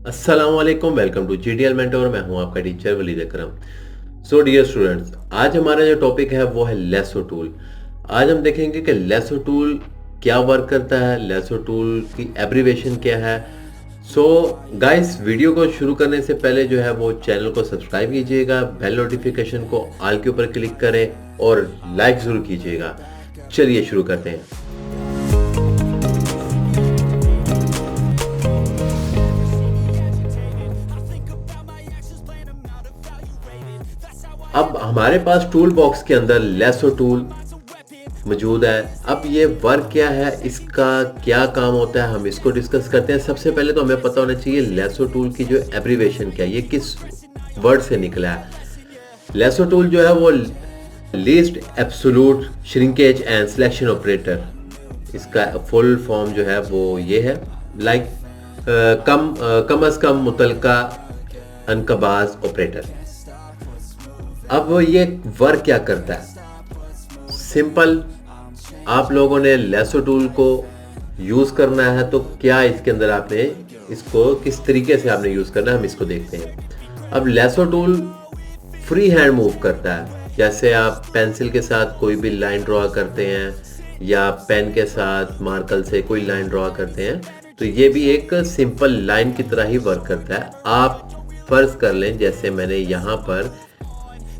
अस्सलाम वालेकुम, welcome to GDL mentor. मैं हूं आपका टीचर वलीद अकरम। सो डियर स्टूडेंट्स, आज हमारा जो टॉपिक है वो है लेसो टूल। आज हम देखेंगे कि लेसो टूल क्या वर्क करता है, लेसो टूल की एब्रीवेशन क्या है। सो गाइस, वीडियो को शुरू करने से पहले जो है वो चैनल को सब्सक्राइब कीजिएगा, बेल नोटिफिकेशन को ऑल के ऊपर क्लिक करें और लाइक ज़रूर कीजिएगा। चलिए शुरू करते हैं। अब हमारे पास टूल बॉक्स के अंदर लेसो टूल मौजूद है। अब ये वर्क क्या है, इसका क्या काम होता है, हम इसको डिस्कस करते हैं। सबसे पहले तो हमें पता होना चाहिए लेसो टूल की जो एब्रीवेशन क्या है, ये किस वर्ड से निकला है। लेसो टूल जो है वो least absolute shrinkage and selection operator, इसका फुल फॉर्म जो है वो ये है। लाइक कम अज कम मुतलका अनकबाज ऑपरेटर। अब ये वर्क क्या करता है, सिंपल। आप लोगों ने लेसो टूल को यूज करना है तो क्या इसके अंदर आपने इसको किस तरीके से आपने यूज करना है, हम इसको देखते हैं। अब lasso tool free hand move करता है। जैसे आप पेंसिल के साथ कोई भी लाइन ड्रॉ करते हैं या पेन के साथ मार्कर से कोई लाइन ड्रॉ करते हैं, तो ये भी एक सिंपल लाइन की तरह ही वर्क करता है। आप फर्ज कर लें, जैसे मैंने यहाँ पर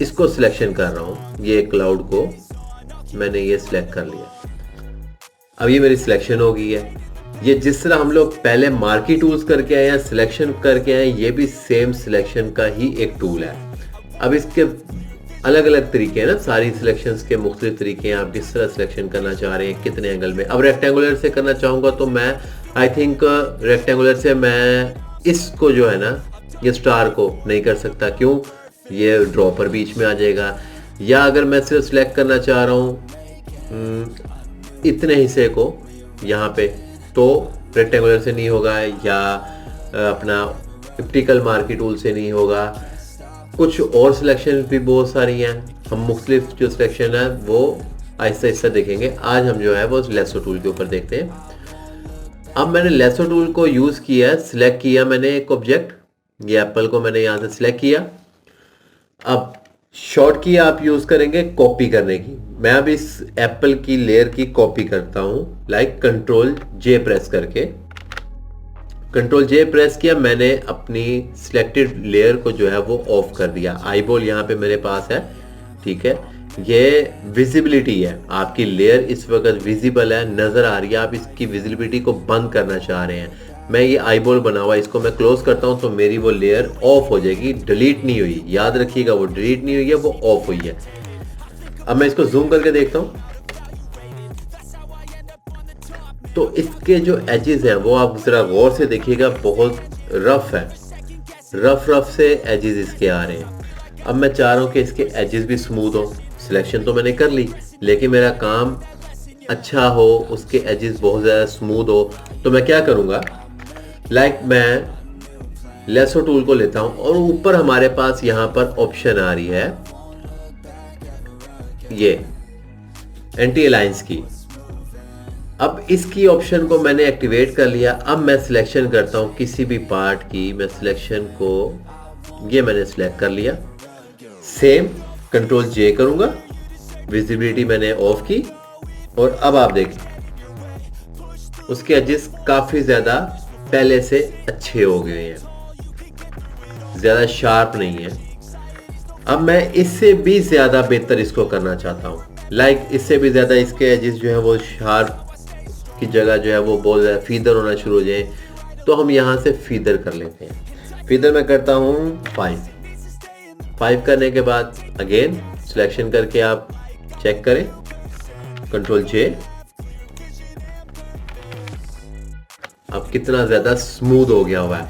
इसको सिलेक्शन कर रहा हूँ, ये क्लाउड को मैंने ये सिलेक्ट कर लिया। अब ये मेरी सिलेक्शन हो गई है। ये जिस तरह हम लोग पहले मार्की टूल्स करके आए हैं, सिलेक्शन करके आए, ये भी सेम सिलेक्शन का ही एक टूल है। अब इसके अलग अलग तरीके हैं ना, सारी सिलेक्शंस के मुख्तलिफ तरीके हैं। आप किस तरह सिलेक्शन करना चाह रहे हैं, कितने एंगल में। अब रेक्टेंगुलर से करना चाहूँगा तो मैं आई थिंक रेक्टेंगुलर से मैं इसको जो है ना, ये स्टार को नहीं कर सकता। क्यों? ये ड्रॉपर बीच में आ जाएगा। या अगर मैं सिर्फ सिलेक्ट करना चाह रहा हूँ इतने हिस्से को यहाँ पे, तो रेक्टेंगुलर से नहीं होगा, या अपना ऑप्टिकल मार्की टूल से नहीं होगा। कुछ और सिलेक्शन भी बहुत सारी हैं, हम मुख्तलिफ जो सिलेक्शन है वो आहिस्ता आहिस्ता देखेंगे। आज हम जो है वो लेसो टूल के ऊपर देखते हैं। अब मैंने लेसो टूल को यूज़ किया, सिलेक्ट किया मैंने एक ऑब्जेक्ट, ये एप्पल को मैंने यहाँ से सिलेक्ट किया। अब शॉर्ट की आप यूज करेंगे कॉपी करने की। मैं अब इस एप्पल की लेयर की कॉपी करता हूं, लाइक कंट्रोल जे प्रेस करके। कंट्रोल जे प्रेस किया, मैंने अपनी सिलेक्टेड लेयर को जो है वो ऑफ कर दिया। आईबॉल यहाँ पे मेरे पास है, ठीक है। ये विजिबिलिटी है, आपकी लेयर इस वक्त विजिबल है, नजर आ रही है। आप इसकी विजिबिलिटी को बंद करना चाह रहे हैं। मैं ये आईबॉल बना हुआ, इसको मैं क्लोज करता हूं तो मेरी वो लेयर ऑफ हो जाएगी, डिलीट नहीं हुई। याद रखिएगा, वो डिलीट नहीं हुई है, वो ऑफ हुई है। अब मैं इसको जूम करके देखता हूं तो इसके जो एजेस हैं वो आप जरा गौर से देखिएगा, बहुत रफ है, रफ से एजेस इसके आ रहे हैं। अब मैं चाह रहा हूं कि इसके एजेस भी स्मूथ हो। सिलेक्शन तो मैंने कर ली, लेकिन मेरा काम अच्छा हो, उसके एजेस बहुत ज़्यादा स्मूथ हो, तो मैं क्या करूँगा, लाइक मैं लेसो टूल को लेता हूं और ऊपर हमारे पास यहां पर ऑप्शन आ रही है ये एंटी अलाइंस की। अब इसकी ऑप्शन को मैंने एक्टिवेट कर लिया। अब मैं सिलेक्शन करता हूं किसी भी पार्ट की, मैं सिलेक्शन को ये मैंने सिलेक्ट कर लिया। सेम कंट्रोल जे करूंगा, विजिबिलिटी मैंने ऑफ की, और अब आप देखें उसके एजेस काफी ज्यादा पहले से अच्छे हो गए हैं, ज्यादा शार्प नहीं है। अब मैं इससे भी ज्यादा बेहतर इसको करना चाहता हूँ, लाइक इससे भी ज्यादा इसके एजेस जो है वो शार्प की जगह जो है वो बहुत ज्यादा फीदर होना शुरू हो जाए, तो हम यहाँ से फीदर कर लेते हैं। फीदर मैं करता हूँ 5 करने के बाद अगेन सिलेक्शन करके आप चेक करें, कंट्रोल जे। अब कितना ज्यादा स्मूथ हो गया हुआ है,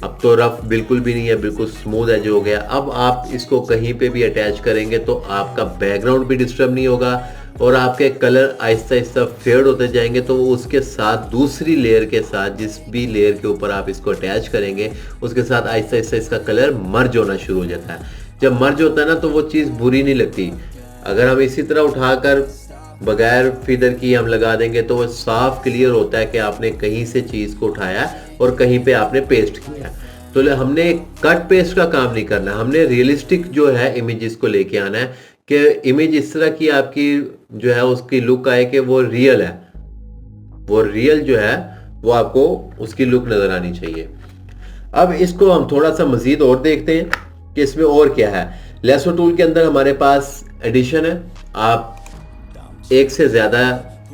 अब तो रफ बिल्कुल भी नहीं है, बिल्कुल स्मूथ है जो हो गया। अब आप इसको कहीं पे भी अटैच करेंगे तो आपका बैकग्राउंड भी डिस्टर्ब नहीं होगा और आपके कलर आहिस्ता आहिस्ता फेड होते जाएंगे। तो उसके साथ दूसरी लेयर के साथ, जिस भी लेयर के ऊपर आप इसको अटैच करेंगे, उसके साथ आहिस्ता आहिस्ता इसका कलर मर्ज होना शुरू हो जाता है। जब मर्ज होता है ना तो वो चीज़ बुरी नहीं लगती। अगर हम इसी तरह उठाकर बगैर फीदर की हम लगा देंगे तो वो साफ क्लियर होता है कि आपने कहीं से चीज़ को उठाया और कहीं पे आपने पेस्ट किया। तो हमने कट पेस्ट का काम नहीं करना, हमने रियलिस्टिक जो है इमेजेस को लेके आना है कि इमेज इस तरह की आपकी जो है उसकी लुक आए कि वो रियल है, वो रियल जो है वो आपको उसकी लुक नजर आनी चाहिए। अब इसको हम थोड़ा सा मजीद और देखते हैं कि इसमें और क्या है। लेसो टूल के अंदर हमारे पास एडिशन है, आप एक से ज़्यादा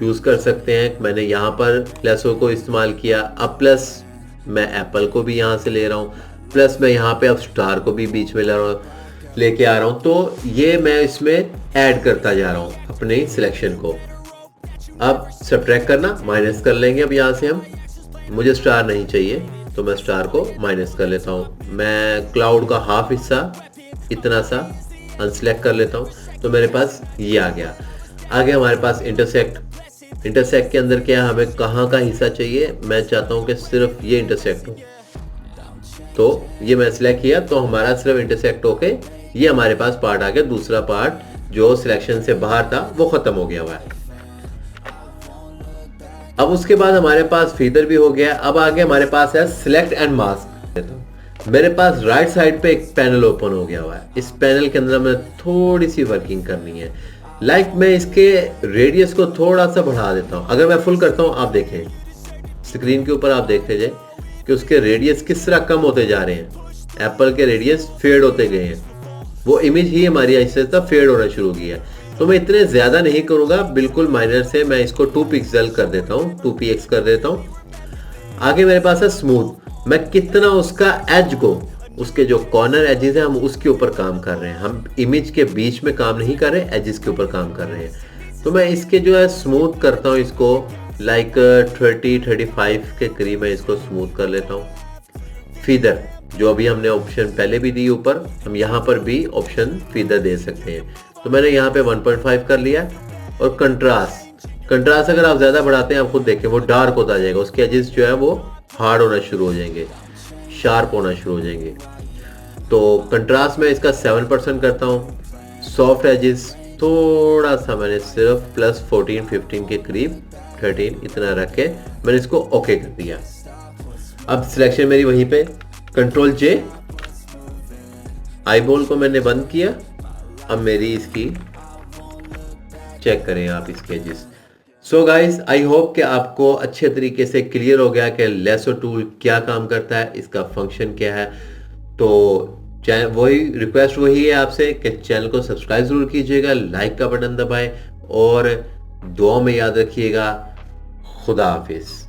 यूज़ कर सकते हैं। मैंने यहाँ पर लेसो को इस्तेमाल किया, अब प्लस मैं एप्पल को भी यहाँ से ले रहा हूँ, प्लस मैं यहाँ पे अब स्टार को भी बीच में लेके आ रहा हूँ। तो ये मैं इसमें ऐड करता जा रहा हूँ अपने सिलेक्शन को। अब सब्ट्रैक्ट करना, माइनस कर लेंगे। अब यहाँ से हम, मुझे स्टार नहीं चाहिए तो मैं स्टार को माइनस कर लेता हूँ। मैं क्लाउड का हाफ हिस्सा इतना सा अनसेलेक्ट कर लेता हूँ, तो मेरे पास ये आ गया। आगे हमारे पास इंटरसेक्ट। इंटरसेक्ट के अंदर क्या, हमें कहाँ का हिस्सा चाहिए, मैं चाहता हूँ कि सिर्फ ये इंटरसेक्ट हो, तो ये मैं सिलेक्ट किया तो हमारा सिर्फ इंटरसेक्ट होके ये हमारे पास पार्ट आ गया। दूसरा पार्ट जो सिलेक्शन से बाहर था वो खत्म हो गया हुआ है। अब उसके बाद हमारे पास फीदर भी हो गया। अब आगे हमारे पास है सिलेक्ट एंड मास्क। मेरे पास राइट साइड पे एक पैनल ओपन हो गया हुआ है। इस पैनल के अंदर मैं थोड़ी सी वर्किंग करनी है, लाइक मैं इसके रेडियस को थोड़ा सा बढ़ा देता हूँ। अगर मैं फुल करता हूँ, आप देखें स्क्रीन के ऊपर, आप देख लीजिए कि उसके रेडियस किस तरह कम होते जा रहे हैं। एप्पल के रेडियस फेड होते गए हैं, वो इमेज ही हमारी ऐसे फेड होना शुरू हो गया। तो मैं इतने ज्यादा नहीं करूंगा, बिल्कुल माइनर से मैं इसको 2 पिक्सल कर देता हूँ, 2px कर देता हूँ। आगे मेरे पास है स्मूथ। मैं कितना उसका एज को, उसके जो कॉर्नर एजेस हैं हम उसके ऊपर काम कर रहे हैं, हम इमेज के बीच में काम नहीं कर रहे, एजेस के ऊपर काम कर रहे हैं। तो मैं इसके जो है स्मूथ करता हूँ इसको, लाइक 30-35 के करीब मैं इसको स्मूथ कर लेता हूँ। फीदर जो अभी हमने ऑप्शन पहले भी दी ऊपर, हम यहाँ पर भी ऑप्शन फीदर दे सकते हैं। तो मैंने यहाँ पे 1.5 कर लिया। और कंट्रास्ट अगर आप ज़्यादा बढ़ाते हैं, आप खुद देखें वो डार्क होता जाएगा, उसके एजेस जो है वो हार्ड होना शुरू हो जाएंगे, शार्प होना शुरू हो जाएंगे। तो कंट्रास्ट में इसका 7% करता हूँ। सॉफ्ट एजेस थोड़ा सा मैंने सिर्फ प्लस 14-15 के करीब, 13 इतना रख के मैंने इसको ओके कर दिया। अब सिलेक्शन मेरी वहीं पे, Ctrl+J, आई बॉल को मैंने बंद किया। अब मेरी इसकी चेक करें आप इसके edges. So guys, I hope कि आपको अच्छे तरीके से क्लियर हो गया कि लेसो टूल क्या काम करता है, इसका फंक्शन क्या है। तो वही रिक्वेस्ट वही है आपसे कि चैनल को सब्सक्राइब जरूर कीजिएगा, लाइक का बटन दबाएं और दुआ में याद रखिएगा। खुदा हाफिज।